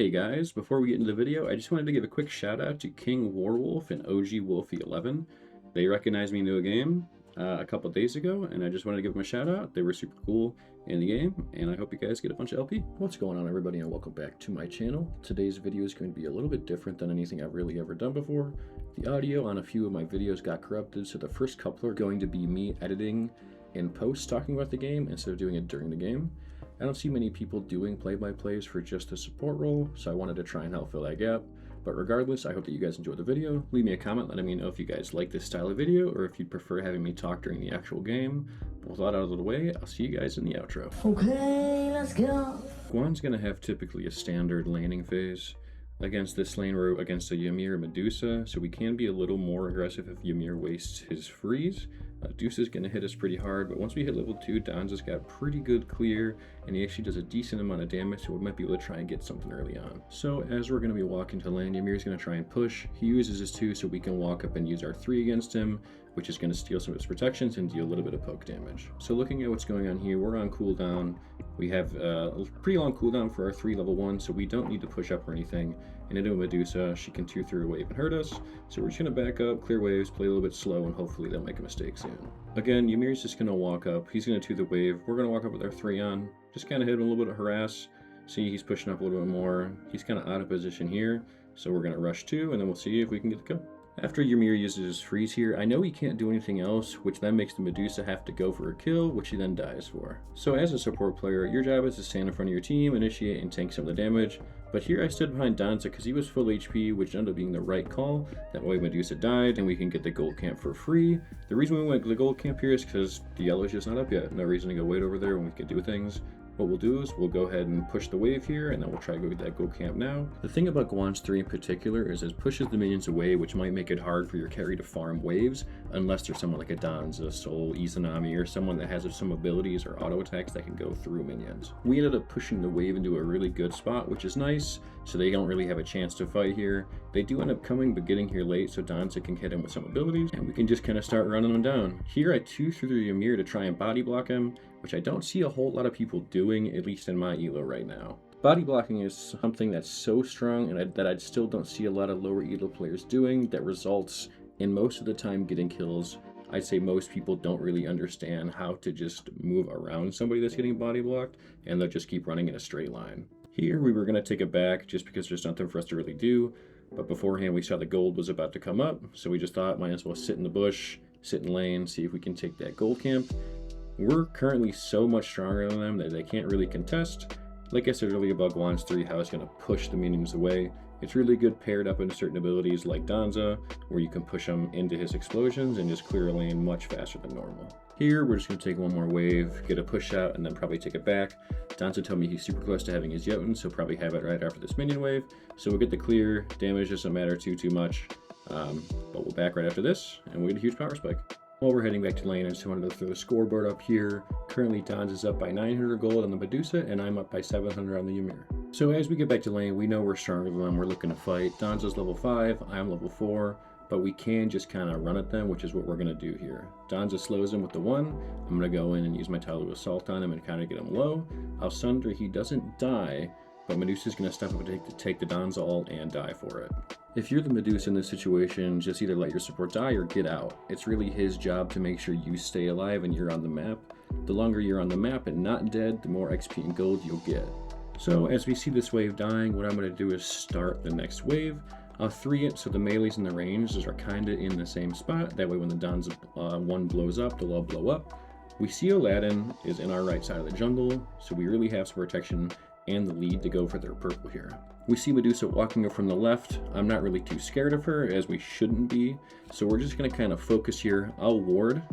Hey guys, before we get into the video, I just wanted to give a quick shout out to King Warwolf and OG Wolfie11. They recognized me in the game a couple days ago, and I just wanted to give them a shout out. They were super cool in the game, and I hope you guys get a bunch of LP. What's going on, everybody, and welcome back to my channel. Today's video is going to be a little bit different than anything I've really ever done before. The audio on a few of my videos got corrupted, so the first couple are going to be me editing in post talking about the game instead of doing it during the game. I don't see many people doing play-by-plays for just a support role, so I wanted to try and help fill that gap. But regardless, I hope that you guys enjoyed the video. Leave me a comment letting me know if you guys like this style of video or if you'd prefer having me talk during the actual game. But with that out of the way, I'll see you guys in the outro. Okay, let's go. Guan's gonna have typically a standard landing phase. Against this lane, we're against a Ymir Medusa, so we can be a little more aggressive if Ymir wastes his freeze. Deuce is going to hit us pretty hard, but once we hit level 2, Danza's got pretty good clear, and he actually does a decent amount of damage, so we might be able to try and get something early on. So as we're going to be walking to lane, Ymir's going to try and push. He uses his 2 so we can walk up and use our 3 against him, which is going to steal some of his protections and deal a little bit of poke damage. So looking at what's going on here, we're on cooldown. We have a pretty long cooldown for our 3 level 1, so we don't need to push up or anything. And into a Medusa, she can 2-through a wave and hurt us. So we're just going to back up, clear waves, play a little bit slow, and hopefully they'll make a mistake soon. Again, Ymir's just going to walk up. He's going to 2 the wave. We're going to walk up with our 3 on. Just kind of hit him a little bit of harass. See, he's pushing up a little bit more. He's kind of out of position here. So we're going to rush 2, and then we'll see if we can get the kill. After Ymir uses his freeze here, I know he can't do anything else, which then makes the Medusa have to go for a kill, which he then dies for. So as a support player, your job is to stand in front of your team, initiate, and tank some of the damage. But here I stood behind Danza because he was full HP, which ended up being the right call. That way Medusa died, and we can get the gold camp for free. The reason we went to the gold camp here is because the yellow's just not up yet. No reason to go wait over there when we can do things. What we'll do is we'll go ahead and push the wave here, and then we'll try to go get that gold camp now. The thing about Guan's 3 in particular is it pushes the minions away, which might make it hard for your carry to farm waves, unless there's someone like a Danza, Soul, Izanami, or someone that has some abilities or auto attacks that can go through minions. We ended up pushing the wave into a really good spot, which is nice, so they don't really have a chance to fight here. They do end up coming, but getting here late, so Danza can hit him with some abilities, and we can just kind of start running them down. Here I 2 through the Ymir to try and body block him, which I don't see a whole lot of people doing, at least in my elo right now. Body blocking is something that's so strong and that I still don't see a lot of lower elo players doing that results in most of the time getting kills. I'd say most people don't really understand how to just move around somebody that's getting body blocked, and they'll just keep running in a straight line. Here we were going to take it back just because there's nothing for us to really do, but beforehand we saw the gold was about to come up, so we just thought might as well sit in the bush, sit in lane, see if we can take that gold camp. We're currently so much stronger than them that they can't really contest. Like I said earlier about Guan's 3, how it's going to push the minions away. It's really good paired up into certain abilities like Danza, where you can push him into his explosions and just clear a lane much faster than normal. Here, we're just going to take one more wave, get a push out, and then probably take it back. Danza told me he's super close to having his Jotun, so probably have it right after this minion wave. So we'll get the clear, damage doesn't matter too much, but we'll back right after this, and we get a huge power spike. While we're heading back to lane, I just wanted to throw the scoreboard up here. Currently, Danza is up by 900 gold on the Medusa, and I'm up by 700 on the Ymir. So as we get back to lane, we know we're stronger than them. We're looking to fight. Danza's level 5, I'm level 4, but we can just kind of run at them, which is what we're going to do here. Danza slows him with the 1. I'm going to go in and use my Talu Assault on him and kind of get him low. I'll Sunder, he doesn't die, but Medusa's going to step up to take the Danza ult and die for it. If you're the Medusa in this situation, just either let your support die or get out. It's really his job to make sure you stay alive and you're on the map. The longer you're on the map and not dead, the more XP and gold you'll get. So as we see this wave dying, what I'm going to do is start the next wave. I'll 3 it so the melees and the ranges are kind of in the same spot. That way when the Danza 1 blows up, they'll all blow up. We see Aladdin is in our right side of the jungle, so we really have some protection and the lead to go for their purple here. We see Medusa walking up from the left. I'm not really too scared of her, as we shouldn't be, so we're just going to kind of focus here. I'll ward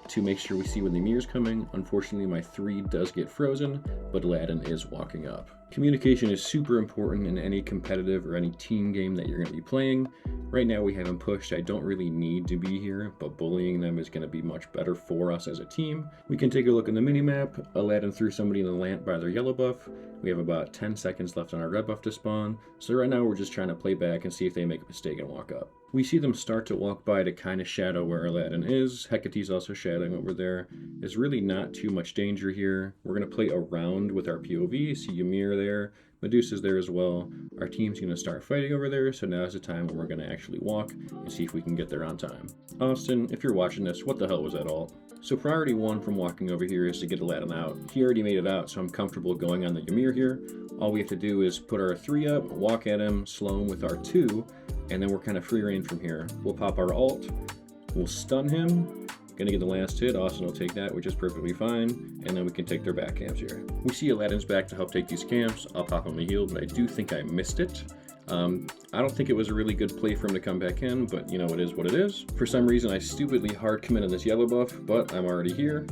to make sure we see when the Ymir's coming. Unfortunately, my 3 does get frozen, but Aladdin is walking up. Communication is super important in any competitive or any team game that you're going to be playing. Right now we haven't pushed. I don't really need to be here, but bullying them is going to be much better for us as a team. We can take a look in the minimap. Aladdin threw somebody in the lamp by their yellow buff. We have about 10 seconds left on our red buff to spawn. So right now we're just trying to play back and see if they make a mistake and walk up. We see them start to walk by to kind of shadow where Aladdin is. Hecate's also shadowing over there. There's really not too much danger here. We're going to play around with our POV. See Ymir there. Medusa's there as well. Our team's going to start fighting over there, so now's the time when we're going to actually walk and see if we can get there on time. Austin, if you're watching this, what the hell was that alt? So priority 1 from walking over here is to get Aladdin out. He already made it out, so I'm comfortable going on the Ymir here. All we have to do is put our 3 up, walk at him, slow him with our 2, and then we're kind of free reign from here. We'll pop our ult, we'll stun him, gonna get the last hit. Austin will take that, which is perfectly fine, and then we can take their back camps here. We see Aladdin's back to help take these camps. I'll pop him a heal, but I do think I missed it. I don't think it was a really good play for him to come back in, but you know, it is what it is. For some reason, I stupidly hard committed this yellow buff, but I'm already here.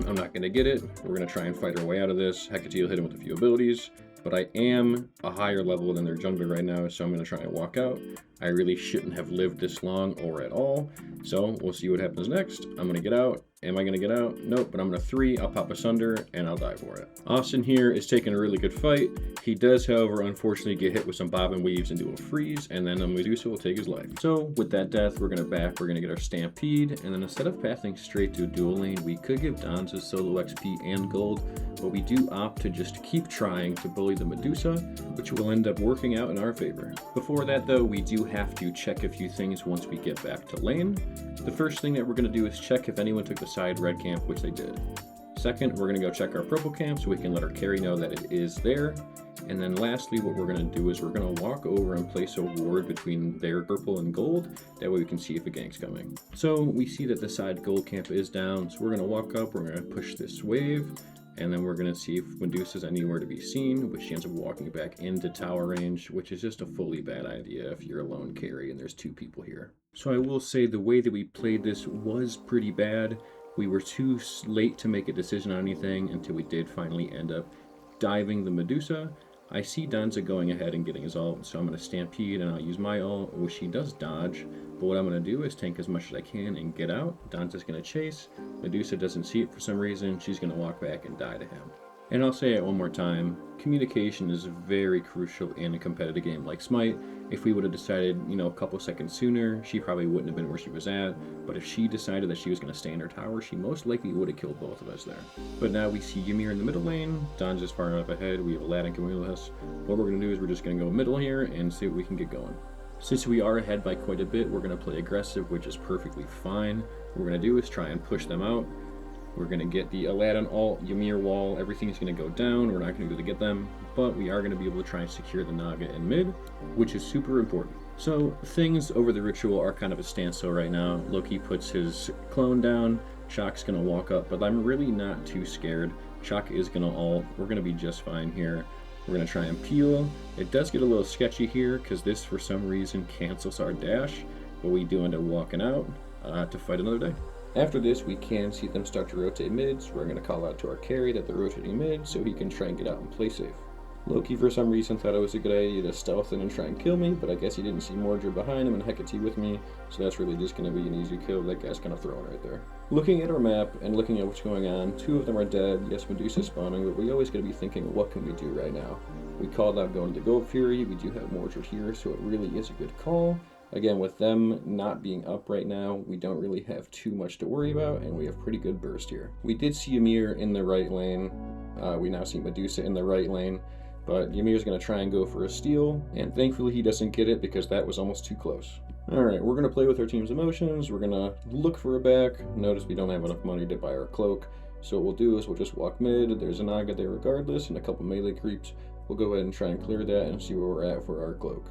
I'm not gonna get it. We're gonna try and fight our way out of this. Hecate will hit him with a few abilities, but I am a higher level than their jungler right now, so I'm gonna try and walk out. I really shouldn't have lived this long or at all, so we'll see what happens next. I'm gonna get out. Am I gonna get out? Nope, but I'm gonna 3, I'll pop Asunder, and I'll die for it. Austin here is taking a really good fight. He does, however, unfortunately get hit with some bob and weaves into a freeze, and then Medusa will take his life. So with that death, we're gonna back, we're gonna get our Stampede, and then instead of pathing straight to a dual lane, we could give Donza solo XP and gold, but we do opt to just keep trying to bully the Medusa, which will end up working out in our favor. Before that though, we do have to check a few things once we get back to lane. The first thing that we're gonna do is check if anyone took the side red camp, which they did. Second, we're gonna go check our purple camp so we can let our carry know that it is there. And then lastly, what we're gonna do is we're gonna walk over and place a ward between their purple and gold. That way we can see if a gank's coming. So we see that the side gold camp is down. So we're gonna walk up, we're gonna push this wave, and then we're gonna see if Medusa's anywhere to be seen, which she ends up walking back into tower range, which is just a fully bad idea if you're a lone carry and there's 2 people here. So I will say the way that we played this was pretty bad. We were too late to make a decision on anything until we did finally end up diving the Medusa. I see Donza going ahead and getting his ult, so I'm going to Stampede and I'll use my ult, which he does dodge. But what I'm going to do is tank as much as I can and get out. Donza's going to chase. Medusa doesn't see it for some reason. She's going to walk back and die to him. And I'll say it one more time, communication is very crucial in a competitive game like Smite. If we would have decided, a couple seconds sooner, she probably wouldn't have been where she was at. But if she decided that she was going to stay in her tower, she most likely would have killed both of us there. But now we see Ymir in the middle lane, Donza's far enough ahead, we have Aladdin coming with us. What we're going to do is we're just going to go middle here and see what we can get going. Since we are ahead by quite a bit, we're going to play aggressive, which is perfectly fine. What we're going to do is try and push them out. We're going to get the Aladdin ult, Ymir wall, everything's going to go down. We're not going to be able to get them, but we are going to be able to try and secure the Naga in mid, which is super important. So things over the ritual are kind of a standstill right now. Loki puts his clone down, Shock's going to walk up, but I'm really not too scared. Shock is going to ult, we're going to be just fine here. We're going to try and peel. It does get a little sketchy here because this for some reason cancels our dash, but we do end up walking out to fight another day. After this, we can see them start to rotate mid, so we're going to call out to our carry that they're rotating mid so he can try and get out and play safe. Loki, for some reason, thought it was a good idea to stealth in and try and kill me, but I guess he didn't see Mordred behind him and Hecate with me, so that's really just going to be an easy kill. That guy's kind of thrown right there. Looking at our map and looking at what's going on, 2 of them are dead. Yes, Medusa's spawning, but we always got to be thinking, what can we do right now? We called out going to the Gold Fury. We do have Mordred here, so it really is a good call. Again, with them not being up right now, we don't really have too much to worry about, and we have pretty good burst here. We did see Ymir in the right lane. We now see Medusa in the right lane, but Ymir's going to try and go for a steal, and thankfully he doesn't get it because that was almost too close. Alright, we're going to play with our team's emotions. We're going to look for a back. Notice we don't have enough money to buy our cloak, so what we'll do is we'll just walk mid. There's a Naga there regardless, and a couple melee creeps. We'll go ahead and try and clear that and see where we're at for our cloak.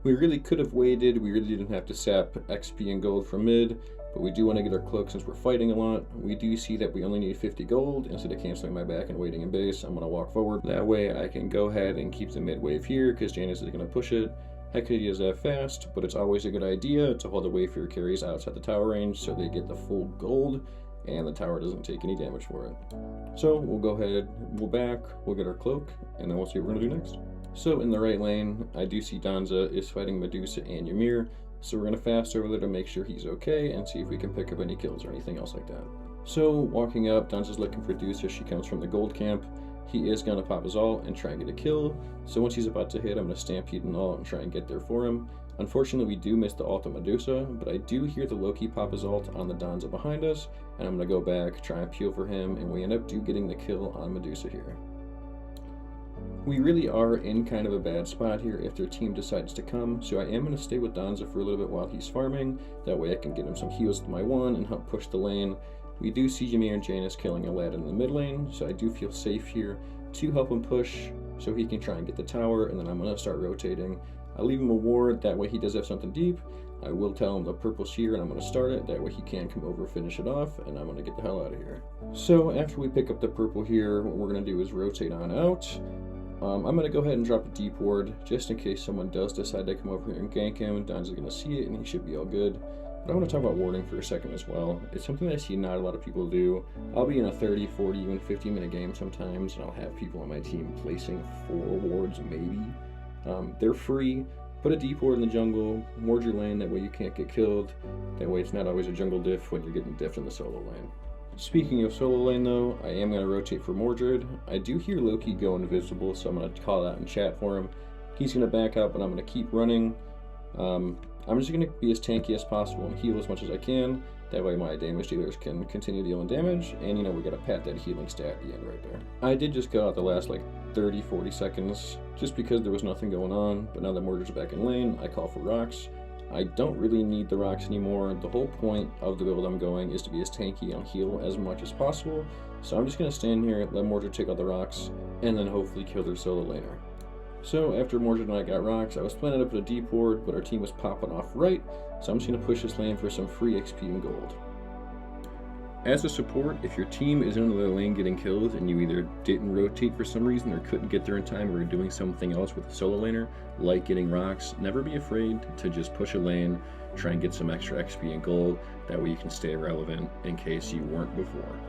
We really could have waited. We really didn't have to sap XP and gold from mid, but we do want to get our cloak since we're fighting a lot. We do see that we only need 50 gold. Instead of canceling my back and waiting in base, I'm going to walk forward. That way I can go ahead and keep the mid wave here because Janus is going to push it. Hecate is that fast, but it's always a good idea to hold the wave for your carries outside the tower range so they get the full gold and the tower doesn't take any damage for it. So we'll go ahead, we'll back, we'll get our cloak, and then we'll see what we're going to do next. So in the right lane, I do see Donza is fighting Medusa and Ymir, so we're going to fast over there to make sure he's okay and see if we can pick up any kills or anything else like that. So walking up, Donza's looking for Medusa. She comes from the gold camp. he is going to pop his ult and try and get a kill. So once he's about to hit, I'm going to Stampede an ult and try and get there for him. Unfortunately, we do miss the ult of Medusa, but I do hear the Loki pop his ult on the Donza behind us, and I'm going to go back, try and peel for him, and we end up getting the kill on Medusa here. We really are in kind of a bad spot here if their team decides to come, so I am going to stay with Donza for a little bit while he's farming. That way I can get him some heals with my one and help push the lane. We do see Ymir and Janus killing Aladdin in the mid lane, so I do feel safe here to help him push so he can try and get the tower, and then I'm going to start rotating. I'll leave him a ward, that way he does have something deep. I will tell him the purple's here and I'm going to start it, that way he can come over, finish it off, and I'm going to get the hell out of here. So after we pick up the purple here, what we're going to do is rotate on out. I'm going to go ahead and drop a deep ward, just in case someone does decide to come over here and gank him. Don's going to see it and he should be all good. But I want to talk about warding for a second as well. It's something that I see not a lot of people do. I'll be in a 30, 40, even 50-minute game sometimes, and I'll have people on my team placing 4 wards maybe. They're free. Put a deep ward in the jungle, ward your lane, that way you can't get killed. That way it's not always a jungle diff when you're getting diffed in the solo lane. Speaking of solo lane though, I am going to rotate for Mordred. I do hear Loki go invisible, so I'm going to call out in chat for him. He's going to back up and I'm going to keep running. I'm just going to be as tanky as possible and heal as much as I can. That way my damage dealers can continue dealing damage, and we got to pat that healing stat at the end right there. I did just go out the last like 30-40 seconds just because there was nothing going on, but now that Mordred's back in lane, I call for rocks. I don't really need the rocks anymore. The whole point of the build I'm going is to be as tanky and heal as much as possible, so I'm just going to stand here, let Mordred take out the rocks, and then hopefully kill their solo laner. So after Mordred and I got rocks, I was planning to put a deep ward, but our team was popping off right, so I'm just going to push this lane for some free XP and gold. As a support, if your team is in another lane getting killed and you either didn't rotate for some reason or couldn't get there in time or are doing something else with a solo laner, like getting rocks, never be afraid to just push a lane, try and get some extra XP and gold, that way you can stay relevant in case you weren't before.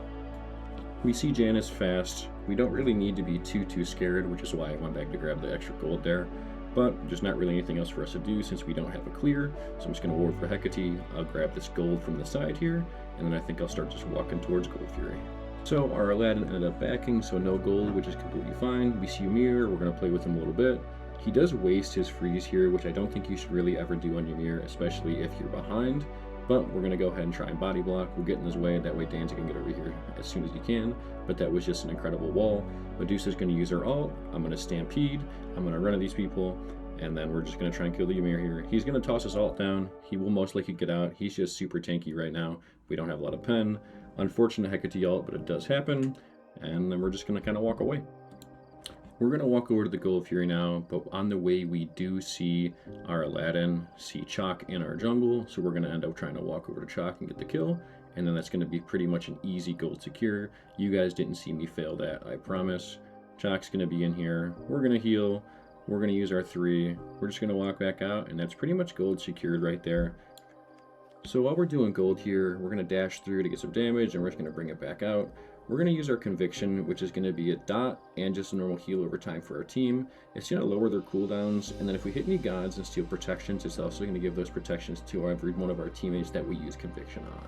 We see Janus fast. We don't really need to be too scared, which is why I went back to grab the extra gold there. But there's not really anything else for us to do since we don't have a clear, so I'm just going to ward for Hecate. I'll grab this gold from the side here, and then I think I'll start just walking towards Gold Fury. So our Aladdin ended up backing, so no gold, which is completely fine. We see Ymir, we're going to play with him a little bit. He does waste his freeze here, which I don't think you should really ever do on Ymir, especially if you're behind. But we're going to go ahead and try and body block. We'll get in his way, that way Danza can get over here as soon as he can. But that was just an incredible wall. Medusa's going to use her ult. I'm going to Stampede. I'm going to run at these people. And then we're just going to try and kill the Ymir here. He's going to toss his ult down. He will most likely get out. He's just super tanky right now. We don't have a lot of pen. Unfortunate Hecate ult, but it does happen. And then we're just going to kind of walk away. We're going to walk over to the Gold Fury now, but on the way we do see our Aladdin, see Chalk in our jungle, so we're going to end up trying to walk over to Chalk and get the kill, and then that's going to be pretty much an easy gold secure. You guys didn't see me fail that, I promise. Chalk's going to be in here, we're going to heal, we're going to use our 3, we're just going to walk back out, and that's pretty much gold secured right there. So while we're doing gold here, we're going to dash through to get some damage, and we're just going to bring it back out. We're going to use our Conviction, which is going to be a dot and just a normal heal over time for our team. It's going to lower their cooldowns, and then if we hit any gods and steal protections, it's also going to give those protections to every one of our teammates that we use Conviction on.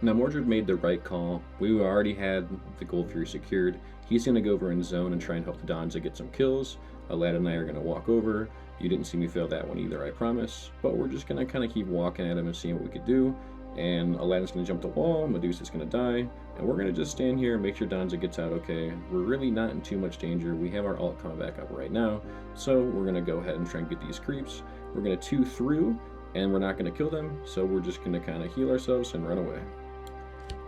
Now Mordred made the right call. We already had the Gold Fury secured. He's going to go over in zone and try and help the Donza get some kills. Aladdin and I are going to walk over. You didn't see me fail that one either, I promise. But we're just going to kind of keep walking at him and seeing what we could do. And Aladdin's going to jump the wall, Medusa's going to die, and we're going to just stand here and make sure Donza gets out okay. We're really not in too much danger. We have our ult coming back up right now, so we're going to go ahead and try and get these creeps. We're going to 2 through, and we're not going to kill them, so we're just going to kind of heal ourselves and run away.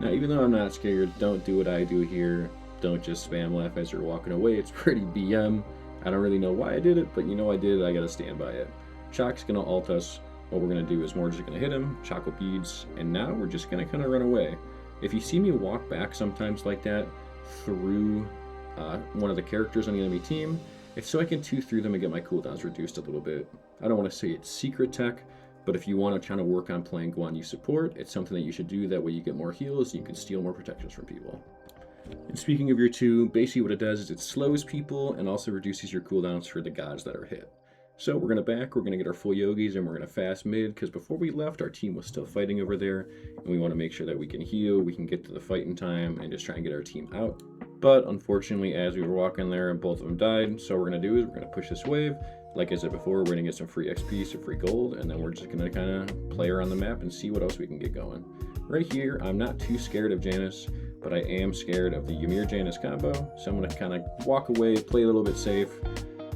Now, even though I'm not scared, don't do what I do here. Don't just spam laugh as you're walking away. It's pretty BM. I don't really know why I did it, but you know I did. I got to stand by it. Chalk's going to ult us. What we're going to do is Mordred's going to hit him, Choco beads, and now we're just going to kind of run away. If you see me walk back sometimes like that through one of the characters on the enemy team, it's so I can 2 through them and get my cooldowns reduced a little bit. I don't want to say it's secret tech, but if you want to kind of work on playing Guan support, it's something that you should do. That way you get more heals and you can steal more protections from people. And speaking of your 2, basically what it does is it slows people and also reduces your cooldowns for the gods that are hit. So we're going to back, we're going to get our full yogis, and we're going to fast mid, because before we left, our team was still fighting over there, and we want to make sure that we can heal, we can get to the fight in time, and just try and get our team out. But unfortunately, as we were walking there, both of them died. So what we're going to do is we're going to push this wave. Like I said before, we're going to get some free XP, some free gold, and then we're just going to kind of play around the map and see what else we can get going. Right here, I'm not too scared of Janus, but I am scared of the Ymir-Janus combo. So I'm going to kind of walk away, play a little bit safe.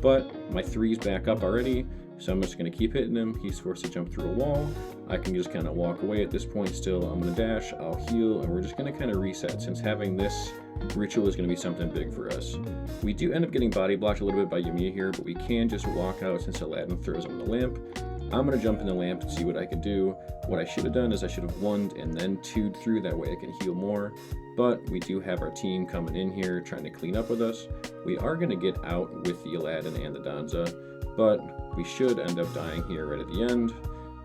But my 3's back up already, so I'm just going to keep hitting him. He's forced to jump through a wall. I can just kind of walk away at this point still. I'm going to dash, I'll heal, and we're just going to kind of reset, since having this ritual is going to be something big for us. We do end up getting body blocked a little bit by Ymir here, but we can just walk out since Aladdin throws him in the lamp. I'm going to jump in the lamp and see what I can do. What I should have done is I should have 1'd and then 2'd through, that way I can heal more. But we do have our team coming in here trying to clean up with us. We are going to get out with the Aladdin and the Danza, but we should end up dying here right at the end.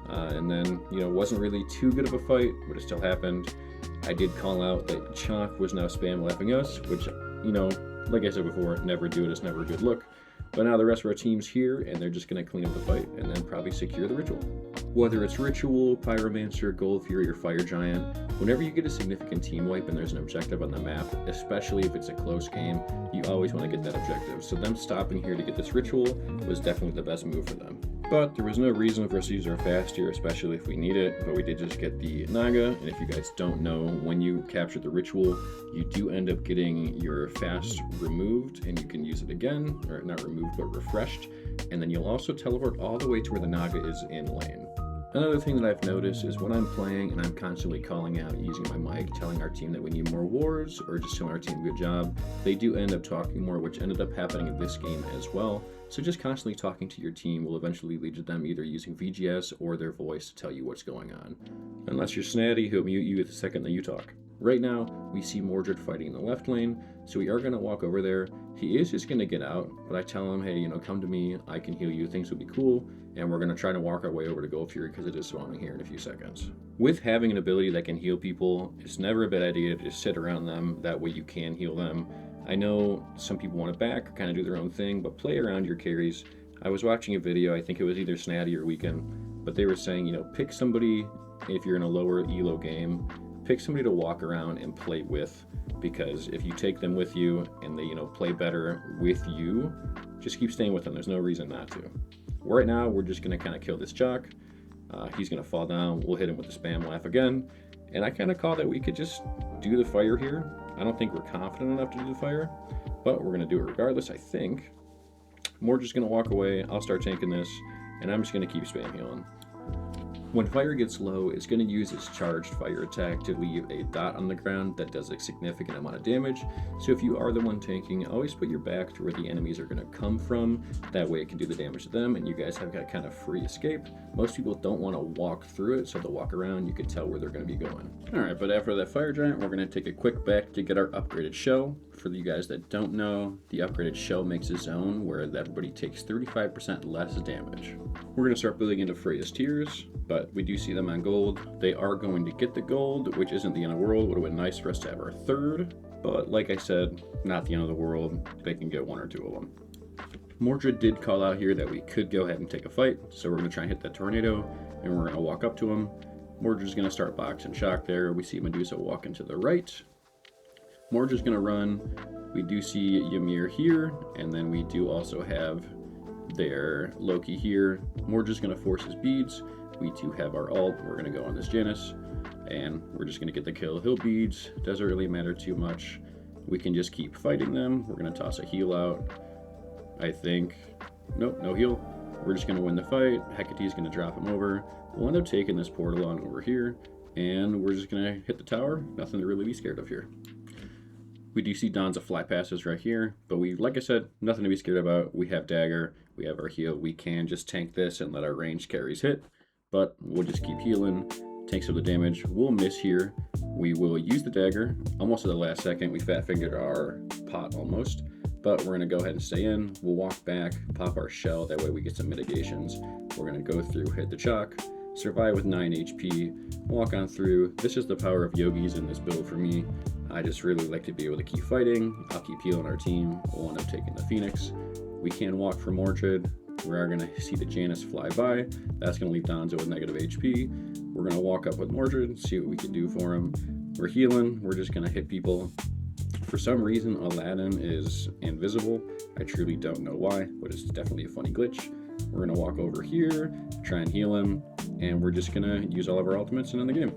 And then, wasn't really too good of a fight, but it still happened. I did call out that Chalk was now spam laughing us, which, like I said before, never do it, it's never a good look. But now the rest of our team's here, and they're just going to clean up the fight and then probably secure the ritual. Whether it's Ritual, Pyromancer, Gold Fury, or Fire Giant, whenever you get a significant team wipe and there's an objective on the map, especially if it's a close game, you always want to get that objective. So them stopping here to get this ritual was definitely the best move for them. But there was no reason for us to use our fast here, especially if we need it, but we did just get the Naga, and if you guys don't know, when you capture the ritual, you do end up getting your fast removed, and you can use it again, or not removed, but refreshed, and then you'll also teleport all the way to where the Naga is in lane. Another thing that I've noticed is when I'm playing and I'm constantly calling out using my mic, telling our team that we need more wards, or just telling our team good job, they do end up talking more, which ended up happening in this game as well. So just constantly talking to your team will eventually lead to them either using VGS or their voice to tell you what's going on. Unless you're Snatty, he'll mute you the second that you talk. Right now, we see Mordred fighting in the left lane, so we are going to walk over there. He is just going to get out, but I tell him, hey, come to me, I can heal you, things will be cool, and we're going to try to walk our way over to Gold Fury because it is spawning here in a few seconds. With having an ability that can heal people, it's never a bad idea to just sit around them, that way you can heal them. I know some people want to back or kind of do their own thing, but play around your carries. I was watching a video, I think it was either Snatty or Weekend, but they were saying, pick somebody, if you're in a lower elo game, pick somebody to walk around and play with, because if you take them with you and they, play better with you, just keep staying with them. There's no reason not to. Right now, we're just going to kind of kill this Chalk. He's going to fall down. We'll hit him with the spam laugh again. And I kind of call that we could just do the fire here. I don't think we're confident enough to do the fire, but we're going to do it regardless, I think. We're just going to walk away. I'll start tanking this, and I'm just going to keep spam healing. When fire gets low, it's going to use its charged fire attack to leave a dot on the ground that does a significant amount of damage. So if you are the one tanking, always put your back to where the enemies are going to come from. That way it can do the damage to them, and you guys have got kind of free escape. Most people don't want to walk through it, so they'll walk around. You can tell where they're going to be going. Alright, but after that fire giant, we're going to take a quick back to get our upgraded shell. For you guys that don't know, the upgraded shell makes a zone where everybody takes 35% less damage. We're going to start building into Freya's tiers, but we do see them on gold. They are going to get the gold, which isn't the end of the world. Would have been nice for us to have our third, but like I said, not the end of the world. They can get 1 or 2 of them. Mordred did call out here that we could go ahead and take a fight, so we're going to try and hit that tornado, and we're going to walk up to him. Mordred's going to start boxing Shock there. We see Medusa walking to the right. Mordred's going to run. We do see Ymir here, and then we do also have their Loki here. Mordred's going to force his beads. We do have our ult. We're going to go on this Janus, and we're just going to get the kill. He'll beads. Doesn't really matter too much. We can just keep fighting them. We're going to toss a heal out, I think. Nope, no heal. We're just going to win the fight. Hecate's going to drop him over. We'll end up taking this portal on over here, and we're just going to hit the tower. Nothing to really be scared of here. We do see Danza fly past us right here, but like I said, nothing to be scared about. We have dagger, we have our heal. We can just tank this and let our range carries hit, but we'll just keep healing, tank some of the damage. We'll miss here. We will use the dagger almost at the last second. We fat fingered our pot almost, but we're gonna go ahead and stay in. We'll walk back, pop our shell. That way we get some mitigations. We're gonna go through, hit the Chalk, survive with 9 HP, walk on through. This is the power of yogis in this build for me. I just really like to be able to keep fighting. I'll keep healing our team. We'll end up taking the Phoenix. We can walk for Mordred. We are going to see the Janus fly by. That's going to leave Danzo with negative HP. We're going to walk up with Mordred, see what we can do for him. We're healing. We're just going to hit people For some reason, Aladdin is invisible. I truly don't know why, but it's definitely a funny glitch. We're gonna walk over here, try and heal him, and we're just gonna use all of our ultimates and end the game.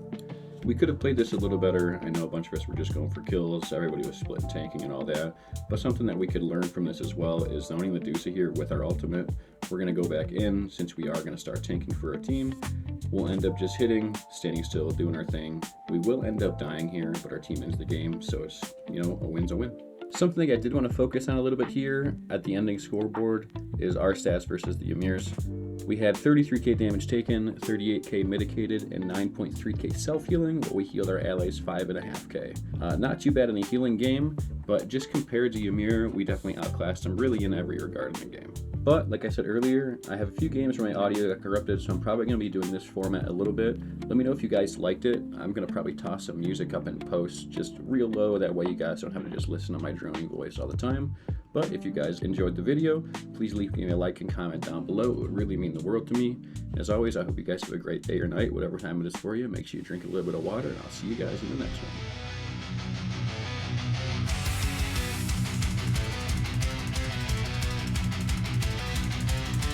We could have played this a little better. I know a bunch of us were just going for kills, everybody was split and tanking and all that, but something that we could learn from this as well is zoning Medusa here with our ultimate. We're going to go back in, since we are going to start tanking for our team. We'll end up just hitting, standing still, doing our thing. We will end up dying here, but our team ends the game, so it's, you know, a win's a win. Something I did want to focus on a little bit here at the ending scoreboard is our stats versus the Ymrs. We had 33k damage taken, 38k mitigated, and 9.3k self-healing, but we healed our allies 5.5k. Not too bad in a healing game, but just compared to Ymir, we definitely outclassed them really in every regard in the game. But like I said earlier, I have a few games where my audio got corrupted, so I'm probably going to be doing this format a little bit. Let me know if you guys liked it. I'm going to probably toss some music up in post, just real low, that way you guys don't have to just listen to my droning voice all the time. But if you guys enjoyed the video, please leave me a like and comment down below. It would really mean the world to me. As always, I hope you guys have a great day or night, whatever time it is for you. Make sure you drink a little bit of water, and I'll see you guys in the next one.